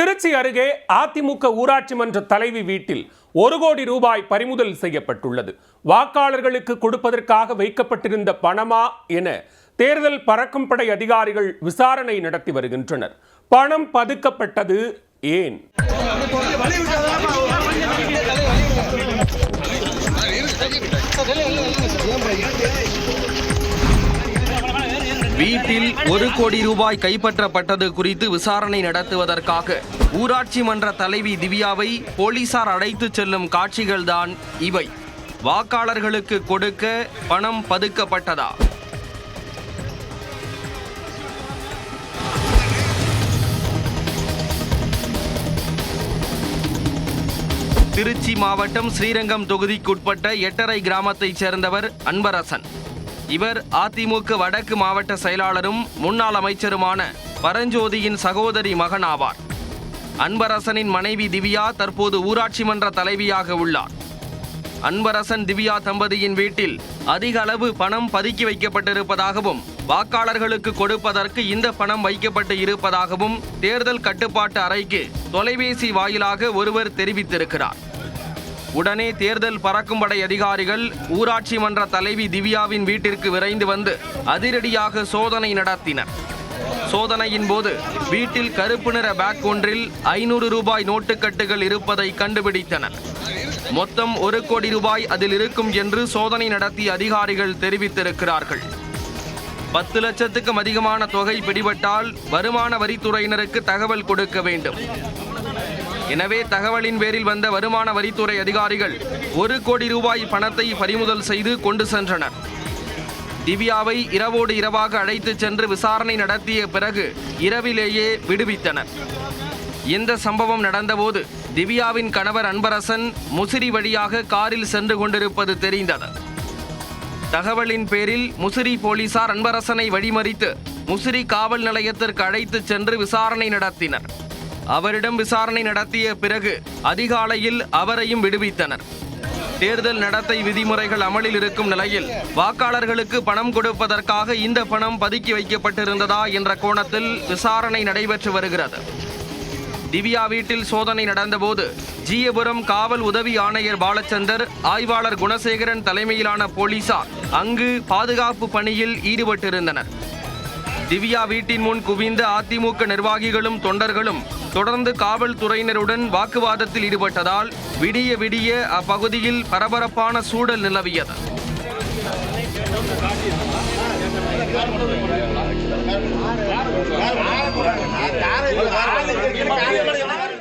திருச்சி அருகே அதிமுக ஊராட்சி மன்ற தலைவி வீட்டில் 1 கோடி ரூபாய் பறிமுதல் செய்யப்பட்டுள்ளது. வாக்காளர்களுக்கு கொடுப்பதற்காக வைக்கப்பட்டிருந்த பணமா என தேர்தல் பறக்கும் படை அதிகாரிகள் விசாரணை நடத்தி வருகின்றனர். பணம் பதுக்கப்பட்டது ஏன்? வீட்டில் 1 கோடி ரூபாய் கைப்பற்றப்பட்டது குறித்து விசாரணை நடத்துவதற்காக ஊராட்சி மன்ற தலைவி திவ்யாவை போலீசார் அழைத்துச் செல்லும் காட்சிகள்தான் இவை. வாக்காளர்களுக்கு கொடுக்க பணம் பதுக்கப்பட்டதா? திருச்சி மாவட்டம் ஸ்ரீரங்கம் தொகுதிக்குட்பட்ட எட்டரை கிராமத்தைச் சேர்ந்தவர் அன்பரசன். இவர் அதிமுக வடக்கு மாவட்ட செயலாளரும் முன்னாள் அமைச்சருமான பரஞ்சோதியின் சகோதரி மகன் ஆவார். அன்பரசனின் மனைவி திவ்யா தற்போது ஊராட்சி மன்ற தலைவியாக உள்ளார். அன்பரசன் திவ்யா தம்பதியின் வீட்டில் அதிக அளவு பணம் பதுக்கி வைக்கப்பட்டிருப்பதாகவும் வாக்காளர்களுக்கு கொடுப்பதற்கு இந்த பணம் வைக்கப்பட்டு இருப்பதாகவும் தேர்தல் கட்டுப்பாட்டு அறைக்கு தொலைபேசி வாயிலாக ஒருவர் தெரிவித்திருக்கிறார். உடனே தேர்தல் பறக்கும் படை அதிகாரிகள் ஊராட்சி மன்ற தலைவி திவ்யாவின் வீட்டிற்கு விரைந்து வந்து அதிரடியாக சோதனை நடத்தினர். சோதனையின் போது வீட்டில் கருப்பு நிற பேக் ஒன்றில் 500 ரூபாய் நோட்டுக்கட்டுகள் இருப்பதை கண்டுபிடித்தனர். மொத்தம் 1 கோடி ரூபாய் அதில் இருக்கும் என்று சோதனை நடத்திய அதிகாரிகள் தெரிவித்திருக்கிறார்கள். 10 லட்சத்துக்கும் அதிகமான தொகை பிடிபட்டால் வருமான வரித்துறையினருக்கு தகவல் கொடுக்க வேண்டும். எனவே தகவலின் பேரில் வந்த வருமான வரித்துறை அதிகாரிகள் 1 கோடி ரூபாய் பணத்தை பறிமுதல் செய்து கொண்டு சென்றனர். திவ்யாவை இரவோடு இரவாக அழைத்துச் சென்று விசாரணை நடத்திய பிறகு இரவிலேயே விடுவித்தனர். இந்த சம்பவம் நடந்தபோது திவ்யாவின் கணவர் அன்பரசன் முசிறி வழியாக காரில் சென்று கொண்டிருப்பது தெரிந்தது. தகவலின் பேரில் முசிறி போலீசார் அன்பரசனை வழிமறித்து முசிறி காவல் நிலையத்திற்கு அழைத்துச் சென்று விசாரணை நடத்தினர். அவரிடம் விசாரணை நடத்திய பிறகு அதிகாலையில் அவரையும் விடுவித்தனர். தேர்தல் நடத்தை விதிமுறைகள் அமலில் இருக்கும் நிலையில் வாக்காளர்களுக்கு பணம் கொடுப்பதற்காக இந்த பணம் பதுக்கி வைக்கப்பட்டிருந்ததா என்ற கோணத்தில் விசாரணை நடைபெற்று வருகிறது. திவ்யா வீட்டில் சோதனை நடந்தபோது ஜீயபுரம் காவல் உதவி ஆணையர் பாலச்சந்தர், ஆய்வாளர் குணசேகரன் தலைமையிலான போலீசார் அங்கு பாதுகாப்பு பணியில் ஈடுபட்டிருந்தனர். திவ்யா வீட்டின் முன் குவிந்த அதிமுக நிர்வாகிகளும் தொண்டர்களும் தொடர்ந்து காவல்துறையினருடன் வாக்குவாதத்தில் ஈடுபட்டதால் விடிய விடிய அப்பகுதியில் பரபரப்பான சூழல் நிலவியது.